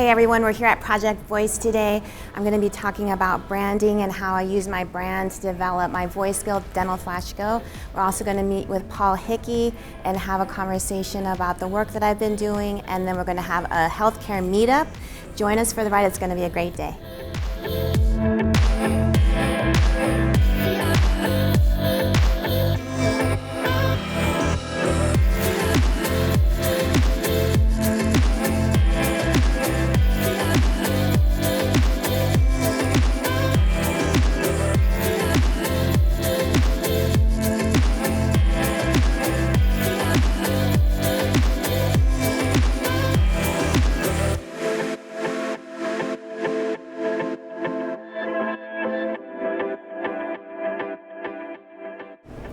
Hey everyone, we're here at Project Voice today. I'm going to be talking about branding and how I use my brand to develop my voice skill, Dental Flash Go. We're also going to meet with Paul Hickey and have a conversation about the work that I've been doing, and then we're going to have a healthcare meetup. Join us for the ride, it's going to be a great day.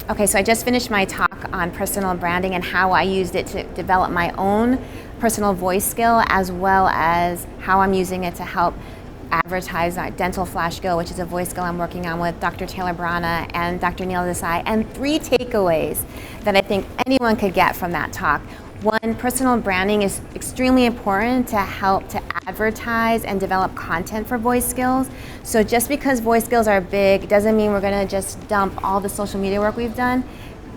Okay, so I just finished my talk on personal branding and how I used it to develop my own personal voice skill, as well as how I'm using it to help advertise our Dental Flash Go, which is a voice skill I'm working on with Dr. Taylor Brana and Dr. Neil Desai, and 3 takeaways that I think anyone could get from that talk. One, personal branding is extremely important to help to advertise and develop content for voice skills. So just because voice skills are big doesn't mean we're going to just dump all the social media work we've done.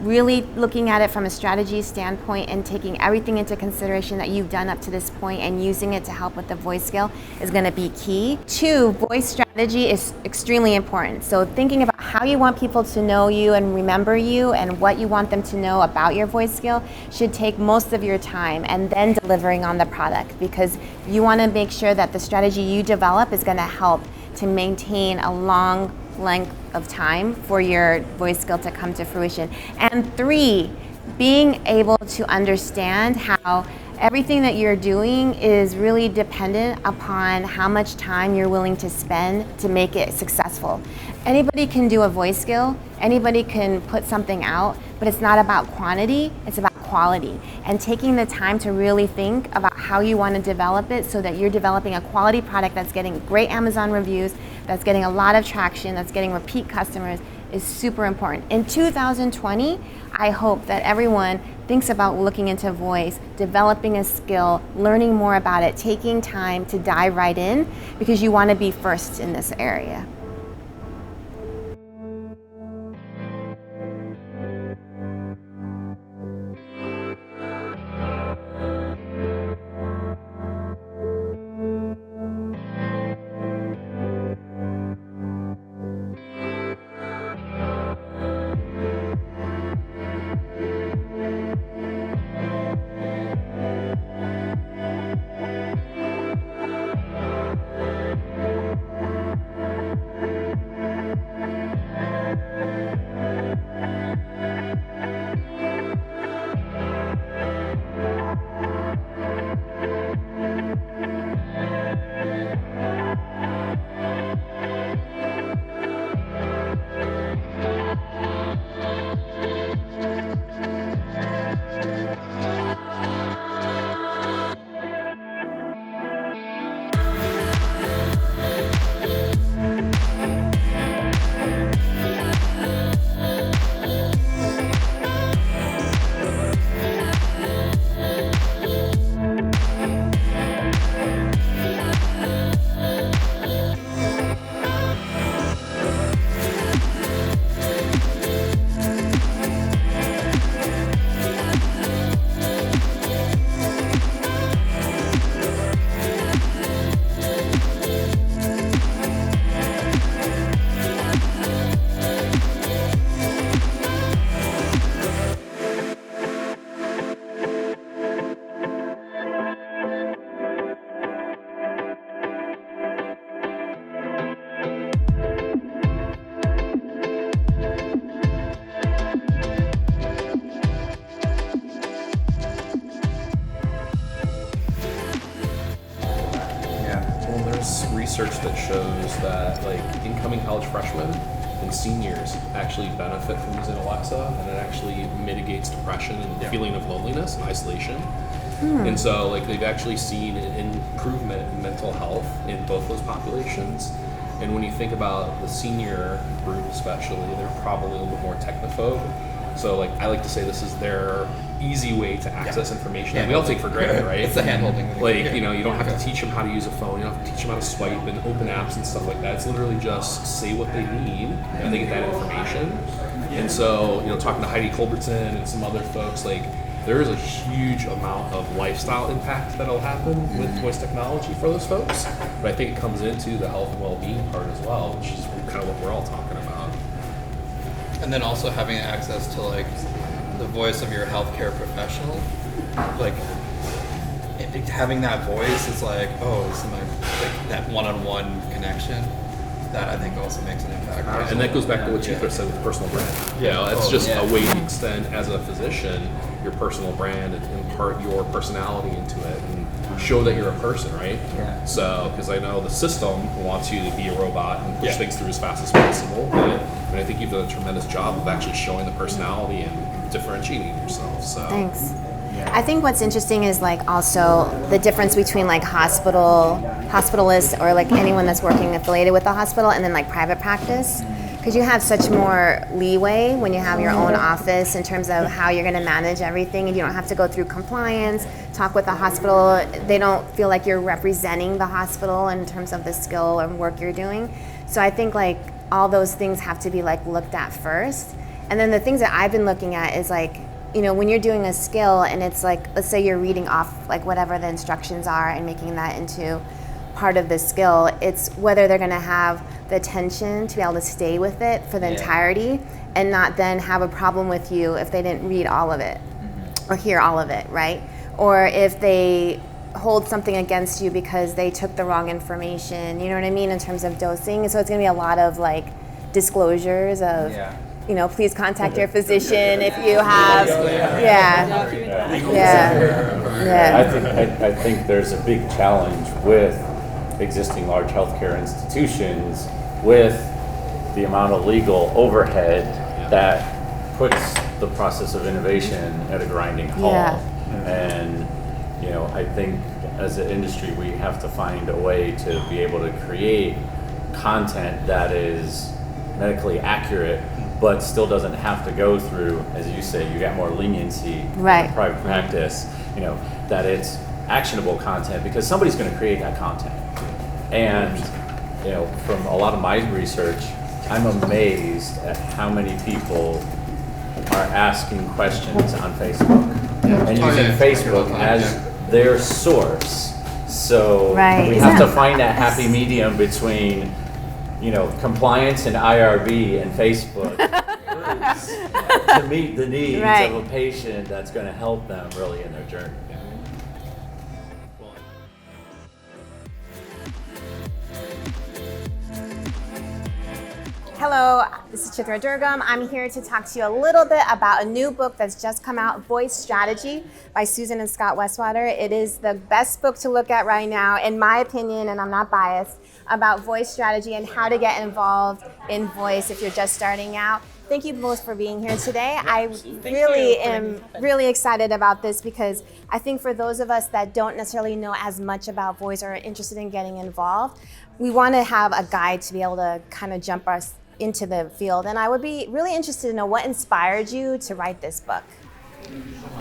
Really looking at it from a strategy standpoint and taking everything into consideration that you've done up to this point and using it to help with the voice skill is going to be key. 2, voice strategy is extremely important. So thinking about how you want people to know you and remember you and what you want them to know about your voice skill should take most of your time, and then delivering on the product, because you want to make sure that the strategy you develop is going to help to maintain a long length of time for your voice skill to come to fruition. And 3, being able to understand how everything that you're doing is really dependent upon how much time you're willing to spend to make it successful. Anybody can do a voice skill, anybody can put something out, but it's not about quantity, it's about quality. And taking the time to really think about how you want to develop it so that you're developing a quality product that's getting great Amazon reviews, that's getting a lot of traction, that's getting repeat customers, is super important. In 2020, I hope that everyone thinks about looking into voice, developing a skill, learning more about it, taking time to dive right in, because you want to be first in this area. Research that shows that incoming college freshmen and seniors actually benefit from using Alexa, and it actually mitigates depression and the feeling of loneliness and isolation. And so they've actually seen an improvement in mental health in both those populations. And when you think about the senior group especially, they're probably a little bit more technophobe. So like I like to say this is their easy way to access information that we all take for granted, right? It's the hand-holding. Like, you know, you don't have to teach them how to use a phone, you don't have to teach them how to swipe and open apps and stuff like that. It's literally just say what they need and they get that information. And so, you know, talking to Heidi Culbertson and some other folks, like there is a huge amount of lifestyle impact that'll happen with voice technology for those folks. But I think it comes into the health and well-being part as well, which is kind of what we're all talking about. And then also having access to like the voice of your healthcare professional, like having that voice is like, oh, this is my like that one-on-one connection. That I think also makes an impact. And that goes back to what Chief said with personal brand. You know, it's just a way to extend as a physician your personal brand and impart your personality into it and show that you're a person, right? Yeah. So, because I know the system wants you to be a robot and push things through as fast as possible, but I think you've done a tremendous job of actually showing the personality and differentiating yourself. So. Thanks. I think what's interesting is like also the difference between like hospitalists or like anyone that's working affiliated with the hospital and then like private practice, because you have such more leeway when you have your own office in terms of how you're going to manage everything, and you don't have to go through compliance, talk with the hospital. They don't feel like you're representing the hospital in terms of the skill and work you're doing. So I think like all those things have to be like looked at first. And then the things that I've been looking at is like, you know, when you're doing a skill and it's like, let's say you're reading off like whatever the instructions are and making that into part of the skill, it's whether they're going to have the attention to be able to stay with it for the entirety and not then have a problem with you if they didn't read all of it or hear all of it, right? Or if they hold something against you because they took the wrong information, you know what I mean, in terms of dosing. So it's going to be a lot of like disclosures of you know, please contact your physician if you have, I think there's a big challenge with existing large healthcare institutions with the amount of legal overhead that puts the process of innovation at a grinding halt. And, you know, I think as an industry we have to find a way to be able to create content that is medically accurate but still doesn't have to go through, as you say, you got more leniency in private practice, you know, that it's actionable content because somebody's going to create that content. And, you know, from a lot of my research, I'm amazed at how many people are asking questions on Facebook and using Facebook as their source. So we have to find that happy medium between, you know, compliance and IRB and Facebook to meet the needs of a patient that's going to help them really in their journey. Hello, this is DrDurgam. I'm here to talk to you a little bit about a new book that's just come out, Voice Strategy by Susan and Scot Westwater. It is the best book to look at right now, in my opinion, and I'm not biased, about voice strategy and how to get involved in voice if you're just starting out. Thank you both for being here today. I really am really excited about this because I think for those of us that don't necessarily know as much about voice or are interested in getting involved, we want to have a guide to be able to kind of jump us into the field. And I would be really interested to know what inspired you to write this book.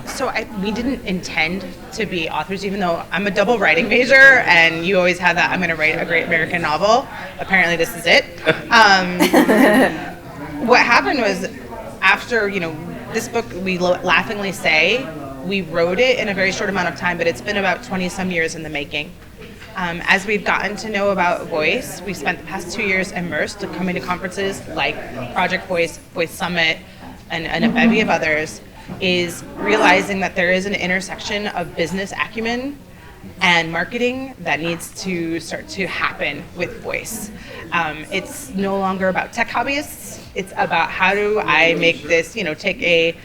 So we didn't intend to be authors, even though I'm a double writing major, and you always have that, I'm going to write a great American novel. Apparently this is it. What happened was after, you know, this book, we laughingly say, we wrote it in a very short amount of time, but it's been about 20 some years in the making. As we've gotten to know about voice, we spent the past 2 years immersed coming to conferences like Project Voice, Voice Summit, and a bevy of others, is realizing that there is an intersection of business acumen and marketing that needs to start to happen with voice. It's no longer about tech hobbyists. It's about how do I make this, you know, take a,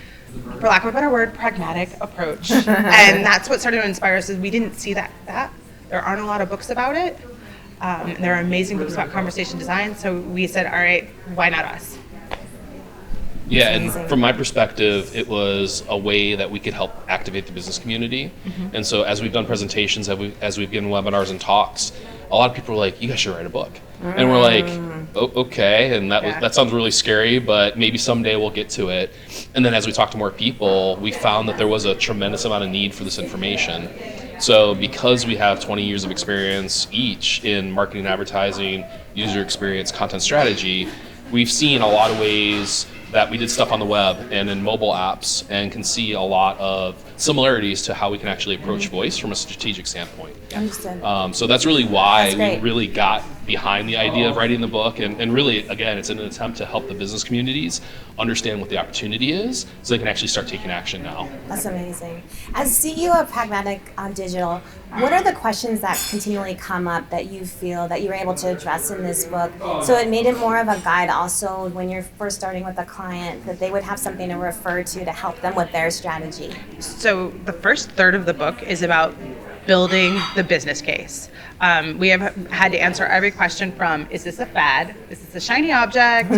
for lack of a better word, pragmatic approach. And that's what started to inspire us, is we didn't see that. There aren't a lot of books about it. There are amazing books about conversation design. So we said, all right, why not us? Yeah, and from my perspective, it was a way that we could help activate the business community. And so as we've done presentations, as we've given webinars and talks, a lot of people were like, you guys should write a book. And we're like, oh, okay, and that sounds really scary, but maybe someday we'll get to it. And then as we talked to more people, we found that there was a tremendous amount of need for this information. So because we have 20 years of experience each in marketing, advertising, user experience, content strategy, we've seen a lot of ways that we did stuff on the web and in mobile apps and can see a lot of similarities to how we can actually approach voice from a strategic standpoint. Understood. So that's really why That's we really got behind the idea of writing the book. And really, again, it's an attempt to help the business communities understand what the opportunity is so they can actually start taking action now. That's amazing. As CEO of Pragmatic Digital, what are the questions that continually come up that you feel that you were able to address in this book? So it made it more of a guide also when you're first starting with a client, that they would have something to refer to help them with their strategy. So the first third of the book is about building the business case. We have had to answer every question from, is this a fad? Is this a shiny object?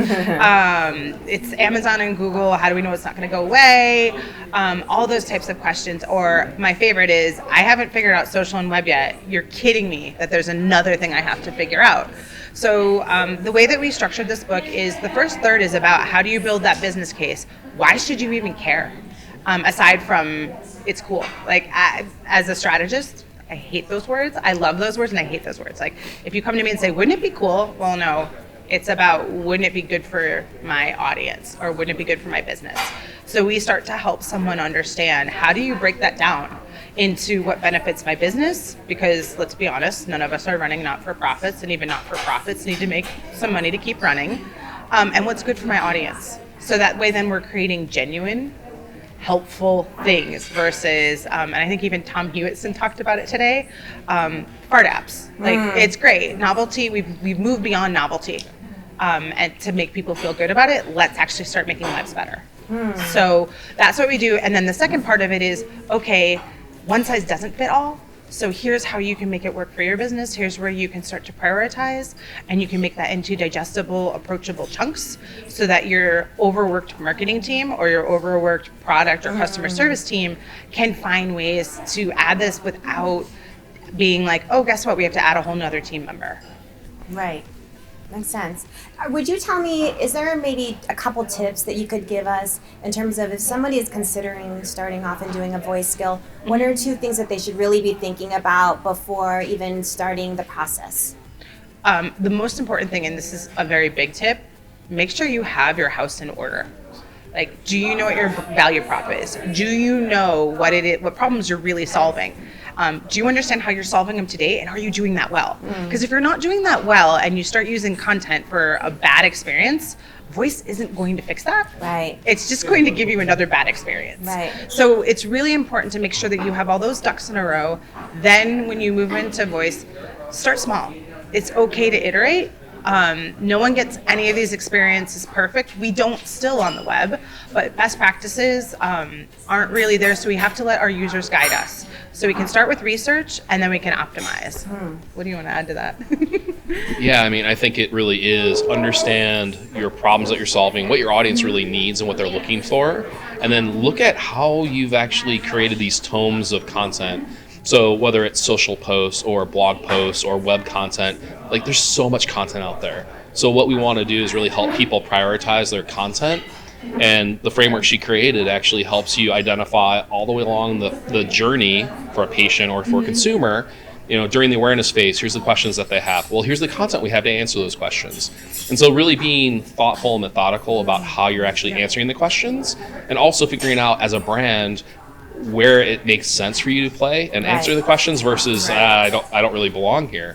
It's Amazon and Google, how do we know it's not gonna go away? All those types of questions. Or my favorite is, I haven't figured out social and web yet. You're kidding me that there's another thing I have to figure out. So the way that we structured this book is the first third is about how do you build that business case? Why should you even care? Aside from it's cool. Like as a strategist, I hate those words. I love those words and I hate those words. Like if you come to me and say, wouldn't it be cool? Well, no, it's about wouldn't it be good for my audience or wouldn't it be good for my business? So we start to help someone understand how do you break that down into what benefits my business? Because let's be honest, none of us are running not-for-profits, and even not-for-profits need to make some money to keep running. And what's good for my audience? So that way then we're creating genuine, helpful things versus, and I think even Tom Hewitson talked about it today, fart apps. Like it's great, novelty, we've moved beyond novelty. And to make people feel good about it, let's actually start making lives better. So that's what we do. And then the second part of it is, okay, one size doesn't fit all. So here's how you can make it work for your business. Here's where you can start to prioritize, and you can make that into digestible, approachable chunks so that your overworked marketing team or your overworked product or customer service team can find ways to add this without being like, oh, guess what? We have to add a whole nother team member. Right. Makes sense. Would you tell me, is there maybe a couple tips that you could give us in terms of if somebody is considering starting off and doing a voice skill, what are two things that they should really be thinking about before even starting the process? The most important thing, and this is a very big tip, make sure you have your house in order. Like, do you know what your value prop is? Do you know what it is, what problems you're really solving? Do you understand how you're solving them today, and are you doing that well? Because if you're not doing that well and you start using content for a bad experience, voice isn't going to fix that. Right. It's just going to give you another bad experience. Right. So it's really important to make sure that you have all those ducks in a row. Then when you move into voice, start small. It's okay to iterate. No one gets any of these experiences perfect. We don't still on the web, but best practices aren't really there, so we have to let our users guide us. So we can start with research, and then we can optimize. What do you want to add to that? Yeah, I mean, I think it really is understand your problems that you're solving, what your audience really needs and what they're looking for, and then look at how you've actually created these tomes of content. So whether it's social posts or blog posts or web content, like there's so much content out there. So what we want to do is really help people prioritize their content. And the framework she created actually helps you identify all the way along the journey for a patient or for a consumer. You know, during the awareness phase, here's the questions that they have. Well, here's the content we have to answer those questions. And so really being thoughtful and methodical about how you're actually answering the questions, and also figuring out as a brand where it makes sense for you to play and answer the questions versus I don't really belong here.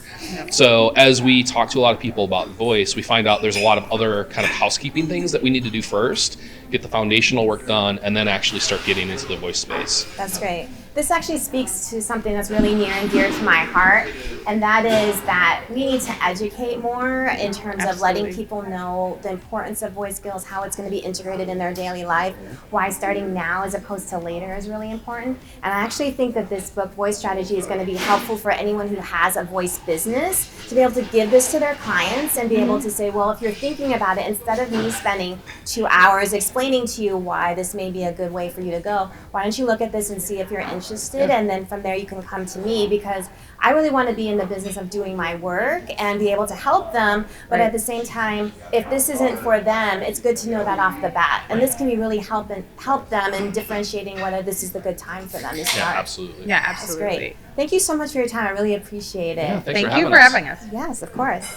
So as we talk to a lot of people about voice, we find out there's a lot of other kind of housekeeping things that we need to do first, get the foundational work done, and then actually start getting into the voice space. That's great. This actually speaks to something that's really near and dear to my heart, and that is that we need to educate more in terms of letting people know the importance of voice skills, how it's going to be integrated in their daily life, why starting now as opposed to later is really important. And I actually think that this book, Voice Strategy, is going to be helpful for anyone who has a voice business to be able to give this to their clients and be able to say, well, if you're thinking about it, instead of me spending 2 hours explaining to you why this may be a good way for you to go, why don't you look at this and see if you're interested interested, and then from there you can come to me, because I really want to be in the business of doing my work and be able to help them. But at the same time, if this isn't for them, it's good to know that off the bat, and this can be really help them in differentiating whether this is the good time for them to start. Yeah, absolutely. Yeah, That's absolutely. great. Thank you so much for your time. I really appreciate it. Yeah, thanks Thank for you having for us. having us. Yes, of course.